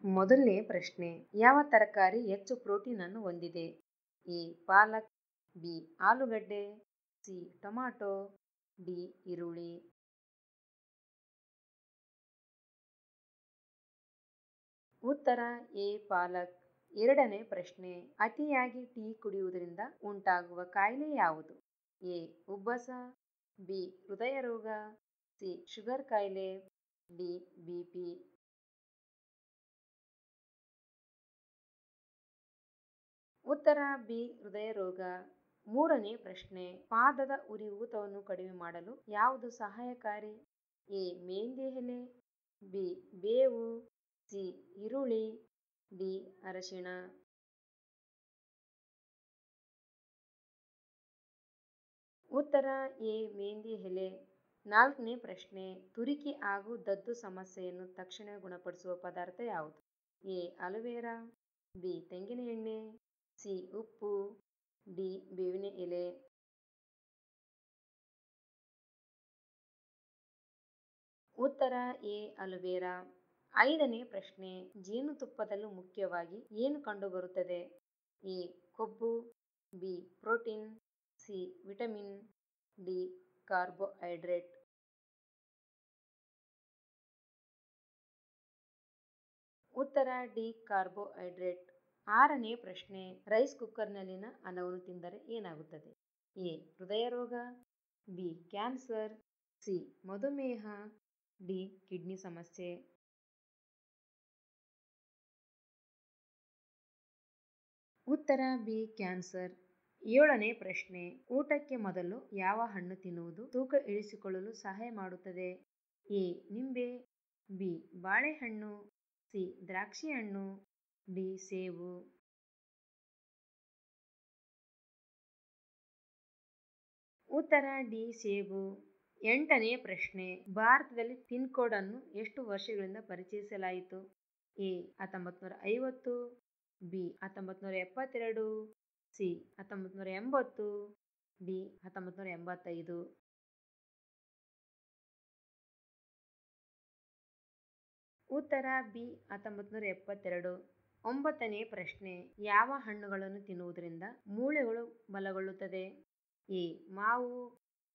ಮೊದಲನೇ ಪ್ರಶ್ನೆ, ಯಾವ ತರಕಾರಿ ಹೆಚ್ಚು ಪ್ರೋಟೀನ್ ಅನ್ನು ಹೊಂದಿದೆ? ಎ ಪಾಲಕ್, ಬಿ ಆಲೂಗಡ್ಡೆ, ಸಿ ಟೊಮಾಟೊ, ಡಿ ಈರುಳ್ಳಿ. ಉತ್ತರ ಎ ಪಾಲಕ್. ಎರಡನೇ ಪ್ರಶ್ನೆ, ಅತಿಯಾಗಿ ಟೀ ಕುಡಿಯುವುದರಿಂದ ಉಂಟಾಗುವ ಕಾಯಿಲೆ ಯಾವುದು? ಎ ಉಬ್ಬಸ, ಬಿ ಹೃದಯ ರೋಗ, ಸಿ ಶುಗರ್ ಕಾಯಿಲೆ, ಡಿ ಬಿಪಿ. ಉತ್ತರ ಬಿ ಹೃದಯ ರೋಗ. ಮೂರನೇ ಪ್ರಶ್ನೆ, ಪಾದದ ಉರಿಯೂತವನ್ನು ಕಡಿಮೆ ಮಾಡಲು ಯಾವುದು ಸಹಾಯಕಾರಿ? ಎ ಮೆಂತ್ಯ ಎಲೆ, ಬಿ ಬೇವು, ಸಿ ಈರುಳ್ಳಿ, ಡಿ ಅರಿಶಿಣ. ಉತ್ತರ ಎ ಮೆಂತ್ಯ ಎಲೆ. ನಾಲ್ಕನೇ ಪ್ರಶ್ನೆ, ತುರಿಕೆ ಹಾಗೂ ದದ್ದು ಸಮಸ್ಯೆಯನ್ನು ತಕ್ಷಣ ಗುಣಪಡಿಸುವ ಪದಾರ್ಥ ಯಾವುದು? ಎ ಅಲೋವೆರಾ, ಬಿ ತೆಂಗಿನ ಎಣ್ಣೆ, ಸಿ ಉಪ್ಪು, ಡಿ ಬೇವಿನ ಎಲೆ. ಉತ್ತರ ಎ ಅಲೋವೆರಾ. ಐದನೇ ಪ್ರಶ್ನೆ, ಜೇನುತುಪ್ಪದಲ್ಲೂ ಮುಖ್ಯವಾಗಿ ಏನು ಕಂಡುಬರುತ್ತದೆ? ಎ ಕೊಬ್ಬು, B protein, C vitamin, D carbohydrate. ಉತ್ತರ ಡಿ ಕಾರ್ಬೋಹೈಡ್ರೇಟ್. ಆರನೇ ಪ್ರಶ್ನೆ, ರೈಸ್ ಕುಕ್ಕರ್ನಲ್ಲಿನ ಅನ್ನವನ್ನು ತಿಂದರೆ ಏನಾಗುತ್ತದೆ? ಎ ಹೃದಯ ರೋಗ, ಬಿ ಕ್ಯಾನ್ಸರ್, ಸಿ ಮಧುಮೇಹ, ಡಿ ಕಿಡ್ನಿ ಸಮಸ್ಯೆ. ಉತ್ತರ ಬಿ ಕ್ಯಾನ್ಸರ್. ಏಳನೇ ಪ್ರಶ್ನೆ, ಊಟಕ್ಕೆ ಮೊದಲು ಯಾವ ಹಣ್ಣು ತಿನ್ನುವುದು ತೂಕ ಇಳಿಸಿಕೊಳ್ಳಲು ಸಹಾಯ ಮಾಡುತ್ತದೆ? ಎ ನಿಂಬೆ, ಬಿ ಬಾಳೆಹಣ್ಣು, ಸಿ ದ್ರಾಕ್ಷಿ ಹಣ್ಣು, ಡಿ ಸೇಬು. ಉತ್ತರ ಡಿ ಸೇಬು. ಎಂಟನೇ ಪ್ರಶ್ನೆ, ಭಾರತದಲ್ಲಿ ಪಿನ್ ಕೋಡ್ ಅನ್ನು ಎಷ್ಟು ವರ್ಷಗಳಿಂದ ಪರಿಚಯಿಸಲಾಯಿತು? A 1950, B 1972, C 1980, D 1985. ಉತ್ತರ ಬಿ 1972. ಒಂಬತ್ತನೇ ಪ್ರಶ್ನೆ, ಯಾವ ಹಣ್ಣುಗಳನ್ನು ತಿನ್ನುವುದರಿಂದ ಮೂಳೆಗಳು ಬಲಗೊಳ್ಳುತ್ತದೆ? ಎ ಮಾವು,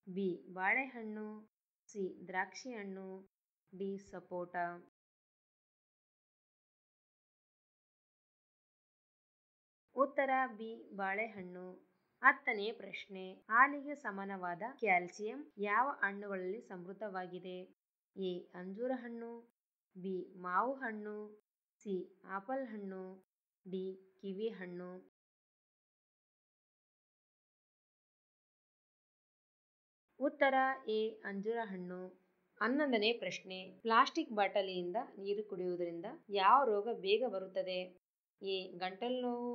ಬಿ ಬಾಳೆಹಣ್ಣು, ಸಿ ದ್ರಾಕ್ಷಿ ಹಣ್ಣು, ಡಿ ಸಪೋಟ. ಉತ್ತರ ಬಿ ಬಾಳೆಹಣ್ಣು. ಹತ್ತನೇ ಪ್ರಶ್ನೆ, ಹಾಲಿಗೆ ಸಮಾನವಾದ ಕ್ಯಾಲ್ಸಿಯಂ ಯಾವ ಹಣ್ಣುಗಳಲ್ಲಿ ಸಮೃದ್ಧವಾಗಿದೆ? ಎ ಅಂಜೂರ ಹಣ್ಣು, ಬಿ ಮಾವು ಹಣ್ಣು, ಸಿ ಆಪಲ್ ಹಣ್ಣು, ಡಿ ಕಿವಿ ಹಣ್ಣು. ಉತ್ತರ ಎ ಅಂಜೂರ ಹಣ್ಣು. ಹನ್ನೊಂದನೇ ಪ್ರಶ್ನೆ, ಪ್ಲಾಸ್ಟಿಕ್ ಬಾಟಲಿಯಿಂದ ನೀರು ಕುಡಿಯುವುದರಿಂದ ಯಾವ ರೋಗ ಬೇಗ ಬರುತ್ತದೆ? ಎ ಗಂಟಲು ನೋವು,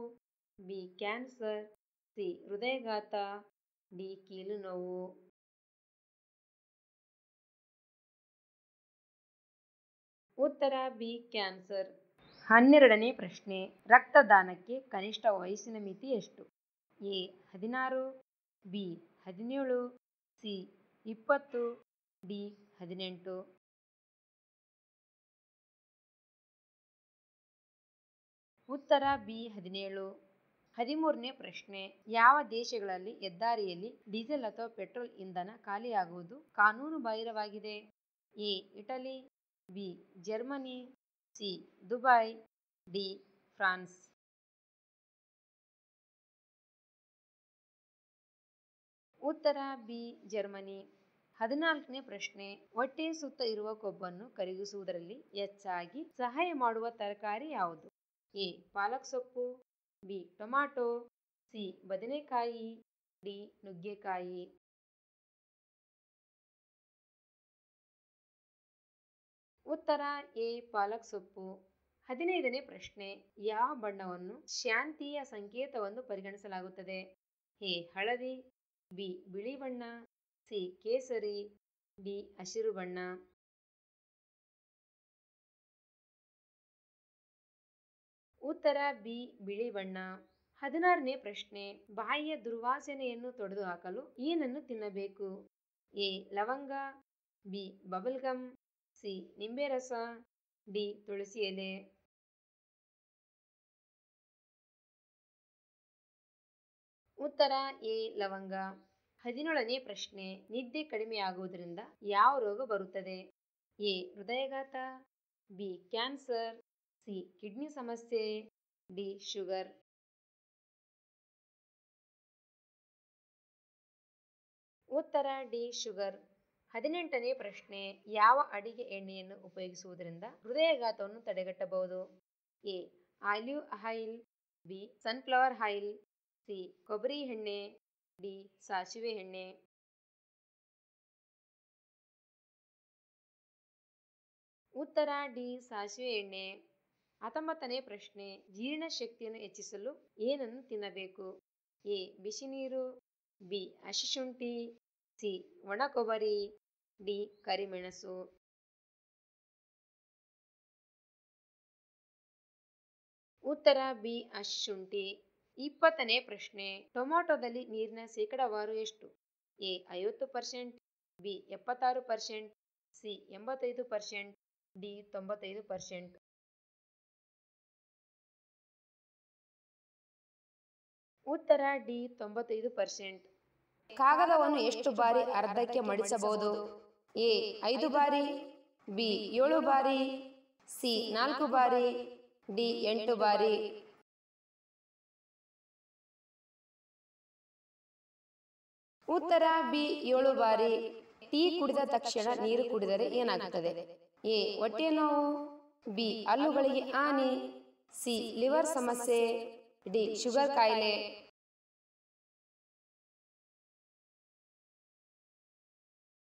ಬಿ ಕ್ಯಾನ್ಸರ್, ಸಿ ಹೃದಯಾಘಾತ, ಡಿ ಕೀಲು ನೋವು. ಉತ್ತರ ಬಿ ಕ್ಯಾನ್ಸರ್. ಹನ್ನೆರಡನೇ ಪ್ರಶ್ನೆ, ರಕ್ತದಾನಕ್ಕೆ ಕನಿಷ್ಠ ವಯಸ್ಸಿನ ಮಿತಿ ಎಷ್ಟು? A 16, B 17, C 20, D 18. ಉತ್ತರ ಬಿ 17. ಹದಿಮೂರನೇ ಪ್ರಶ್ನೆ, ಯಾವ ದೇಶಗಳಲ್ಲಿ ಹೆದ್ದಾರಿಯಲ್ಲಿ ಡೀಸೆಲ್ ಅಥವಾ ಪೆಟ್ರೋಲ್ ಇಂಧನ ಖಾಲಿಯಾಗುವುದು ಕಾನೂನು ಬಾಹಿರವಾಗಿದೆ? A Italy, B Germany, C Dubai, D France. ಉತ್ತರ ಬಿ ಜರ್ಮನಿ. 14ನೇ ಪ್ರಶ್ನೆ, ಹೊಟ್ಟೆ ಸುತ್ತ ಇರುವ ಕೊಬ್ಬನ್ನು ಕರಗಿಸುವುದರಲ್ಲಿ ಹೆಚ್ಚಾಗಿ ಸಹಾಯ ಮಾಡುವ ತರಕಾರಿ ಯಾವುದು? ಎ ಪಾಲಕ್ ಸೊಪ್ಪು, ಬಿ ಟೊಮಾಟೊ, ಸಿ ಬದನೆಕಾಯಿ, ಡಿ ನುಗ್ಗೆಕಾಯಿ. ಉತ್ತರ ಎ ಪಾಲಕ್ ಸೊಪ್ಪು. 15ನೇ ಪ್ರಶ್ನೆ, ಯಾವ ಬಣ್ಣವನ್ನು ಶಾಂತಿಯ ಸಂಕೇತವೆಂದು ಪರಿಗಣಿಸಲಾಗುತ್ತದೆ? ಎ ಹಳದಿ, ಬಿ ಬಿಳಿ ಬಣ್ಣ, ಸಿ ಕೇಸರಿ, ಡಿ ಹಸಿರು ಬಣ್ಣ. ಉತ್ತರ ಬಿ ಬಿಳಿ ಬಣ್ಣ. 16ನೇ ಪ್ರಶ್ನೆ, ಬಾಯಿಯ ದುರ್ವಾಸನೆಯನ್ನು ತೊಡೆದುಹಾಕಲು ಏನನ್ನು ತಿನ್ನಬೇಕು? ಎ ಲವಂಗ, ಬಿ ಬಬಲ್ ಗಮ್, ಸಿ ನಿಂಬೆ ರಸ, ಡಿ ತುಳಸಿ ಎಲೆ. ಉತ್ತರ ಎ ಲವಂಗ. 17ನೇ ಪ್ರಶ್ನೆ, ನಿದ್ದೆ ಕಡಿಮೆಯಾಗುವುದರಿಂದ ಯಾವ ರೋಗ ಬರುತ್ತದೆ? ಎ ಹೃದಯಾಘಾತ, ಬಿ ಕ್ಯಾನ್ಸರ್, ಸಿ ಕಿಡ್ನಿ ಸಮಸ್ಯೆ, ಡಿ ಶುಗರ್. ಉತ್ತರ ಡಿ ಶುಗರ್. 18ನೇ ಪ್ರಶ್ನೆ, ಯಾವ ಅಡಿಗೆ ಎಣ್ಣೆಯನ್ನು ಉಪಯೋಗಿಸುವುದರಿಂದ ಹೃದಯಾಘಾತವನ್ನು ತಡೆಗಟ್ಟಬಹುದು? A olive oil, B sunflower oil, C ಕೊಬ್ಬರಿ ಎಣ್ಣೆ, ಡಿ ಸಾಸಿವೆ ಎಣ್ಣೆ. ಉತ್ತರ ಡಿ ಸಾಸಿವೆ ಎಣ್ಣೆ. 19ನೇ ಪ್ರಶ್ನೆ, ಜೀರ್ಣ ಶಕ್ತಿಯನ್ನು ಹೆಚ್ಚಿಸಲು ಏನನ್ನು ತಿನ್ನಬೇಕು? ಎ ಬಿಸಿ ನೀರು, ಬಿ ಹಸಿ ಶುಂಠಿ, ಸಿ ಒಣ ಕೊಬ್ಬರಿ, ಡಿ ಕರಿಮೆಣಸು. ಉತ್ತರ ಬಿ ಹಸಿ ಶುಂಠಿ. 20ನೇ ಪ್ರಶ್ನೆ, ಟೊಮೆಟೊದಲ್ಲಿ ನೀರಿನ ಶೇಕಡಾವಾರು ಎಷ್ಟು? A 50%, B 76%, C 85%, D 95%. ಉತ್ತರ ಡಿ 95%. ಕಾಗದವನ್ನು ಎಷ್ಟು ಬಾರಿ ಅರ್ಧಕ್ಕೆ ಮಡಿಸಬಹುದು? ಎ 5 ಬಾರಿ, ಬಿ 7 ಬಾರಿ, ಸಿ 4 ಬಾರಿ, ಡಿ 8 ಬಾರಿ. ಉತ್ತರ ಬಿ 7 ಬಾರಿ. ಟೀ ಕುಡಿದ ತಕ್ಷಣ ನೀರು ಕುಡಿದರೆ ಏನಾಗುತ್ತದೆ? ಎ ಹೊಟ್ಟೆ ನೋವು, ಬಿ ಹಲ್ಲುಗಳಿಗೆ ಹಾನಿ, ಸಿ ಲಿವರ್ ಸಮಸ್ಯೆ, ಡಿ ಶುಗರ್ ಕಾಯಿಲೆ.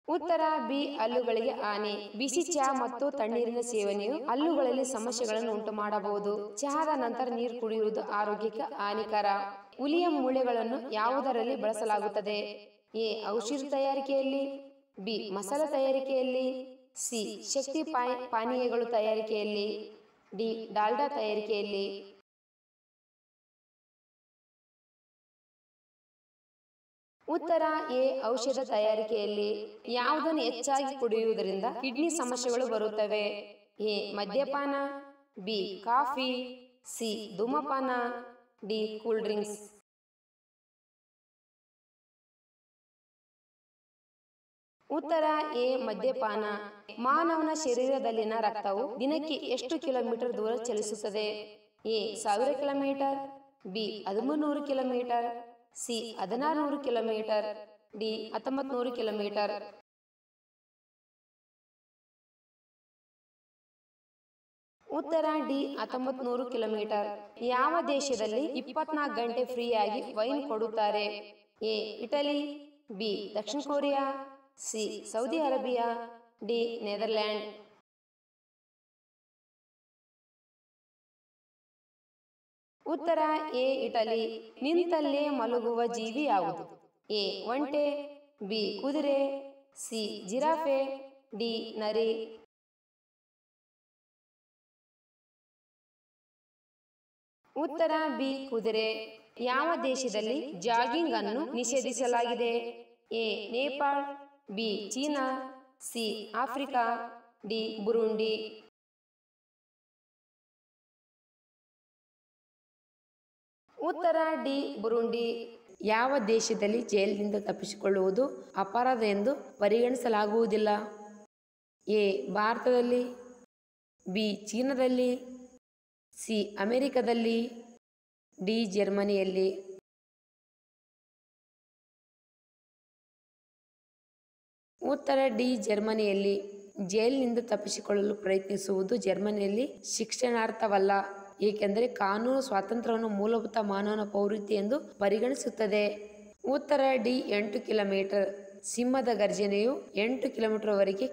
ಉತ್ತರ ಬಿ ಹಲ್ಲುಗಳಿಗೆ ಹಾನಿ. ಬಿಸಿ ಚಹಾ ಮತ್ತು ತಣ್ಣೀರಿನ ಸೇವನೆಯು ಹಲ್ಲುಗಳಲ್ಲಿ ಸಮಸ್ಯೆಗಳನ್ನು ಉಂಟು ಮಾಡಬಹುದು. ಚಹಾದ ನಂತರ ನೀರು ಕುಡಿಯುವುದು ಆರೋಗ್ಯಕ್ಕೆ ಹಾನಿಕರ. ಹುಲಿಯ ಮೂಳೆಗಳನ್ನು ಯಾವುದರಲ್ಲಿ ಬಳಸಲಾಗುತ್ತದೆ? ಎ ಔಷಧಿ ತಯಾರಿಕೆಯಲ್ಲಿ, ಬಿ ಮಸಾಲೆ ತಯಾರಿಕೆಯಲ್ಲಿ, ಸಿ ಶಕ್ತಿ ಪಾನೀಯಗಳು ತಯಾರಿಕೆಯಲ್ಲಿ, ಡಿ ಡಾಲ್ಡಾ ತಯಾರಿಕೆಯಲ್ಲಿ. ಉತ್ತರ ಎ ಔಷಧ ತಯಾರಿಕೆಯಲ್ಲಿ. ಯಾವುದನ್ನು ಹೆಚ್ಚಾಗಿ ಕುಡಿಯುವುದರಿಂದ ಕಿಡ್ನಿ ಸಮಸ್ಯೆಗಳು ಬರುತ್ತವೆ? ಎ ಮದ್ಯಪಾನ, ಬಿ ಕಾಫಿ, ಸಿ ಧೂಮಪಾನ, ಡಿ ಕೂಲ್ ಡ್ರಿಂಕ್ಸ್. ಉತ್ತರ ಎ ಮದ್ಯಪಾನ. ಮಾನವನ ಶರೀರದಲ್ಲಿನ ರಕ್ತವು ದಿನಕ್ಕೆ ಎಷ್ಟು ಕಿಲೋಮೀಟರ್ ದೂರ ಚಲಿಸುತ್ತದೆ? A 1000 kilometre, B 1300 kilometre, C 1600 kilometre, D 1900 kilometre. ಉತ್ತರ ಡಿ 1900 ಕಿಲೋಮೀಟರ್. ಯಾವ ದೇಶದಲ್ಲಿ 24 ಗಂಟೆ ಫ್ರೀಯಾಗಿ ವೈನ್ ಕೊಡುತ್ತಾರೆ? A Italy, B Dakshina Korea, C Saudi Arabia, D Netherland. ಉತ್ತರ ಎ ಇಟಲಿ. ನಿಂತಲ್ಲೇ ಮಲಗುವ ಜೀವಿ ಯಾವುದು? ಎ ಒಂಟೆ, ಬಿ ಕುದುರೆ, ಸಿ ಜಿರಾಫೆ, ಡಿ ನರಿ. ಉತ್ತರ ಬಿ ಕುದುರೆ. ಯಾವ ದೇಶದಲ್ಲಿ ಜಾಗಿಂಗ್ ಅನ್ನು ನಿಷೇಧಿಸಲಾಗಿದೆ? A Nepal, B China, C Africa, D Burundi. ಉತ್ತರ ಡಿ ಬುರುಂಡಿ. ಯಾವ ದೇಶದಲ್ಲಿ ಜೈಲಿನಿಂದ ತಪ್ಪಿಸಿಕೊಳ್ಳುವುದು ಅಪರಾಧ ಎಂದು ಪರಿಗಣಿಸಲಾಗುವುದಿಲ್ಲ? ಎ ಭಾರತದಲ್ಲಿ, ಬಿ ಚೀನಾದಲ್ಲಿ, ಸಿ ಅಮೆರಿಕದಲ್ಲಿ, ಡಿ ಜರ್ಮನಿಯಲ್ಲಿ. ಉತ್ತರ ಡಿ ಜರ್ಮನಿಯಲ್ಲಿ. ಜೈಲಿನಿಂದ ತಪ್ಪಿಸಿಕೊಳ್ಳಲು ಪ್ರಯತ್ನಿಸುವುದು ಜರ್ಮನಿಯಲ್ಲಿ ಶಿಕ್ಷಾರ್ಹವಲ್ಲ, ಏಕೆಂದರೆ ಕಾನೂನು ಸ್ವಾತಂತ್ರ್ಯವನ್ನು ಮೂಲಭೂತ ಮಾನವನ ಪ್ರವೃತ್ತಿ ಎಂದು ಪರಿಗಣಿಸುತ್ತದೆ. ಉತ್ತರ ಡಿ 8 ಕಿಲೋಮೀಟರ್. ಸಿಂಹದ ಗರ್ಜನೆಯು 8 ಕಿಲೋಮೀಟರ್ ವರೆಗೆ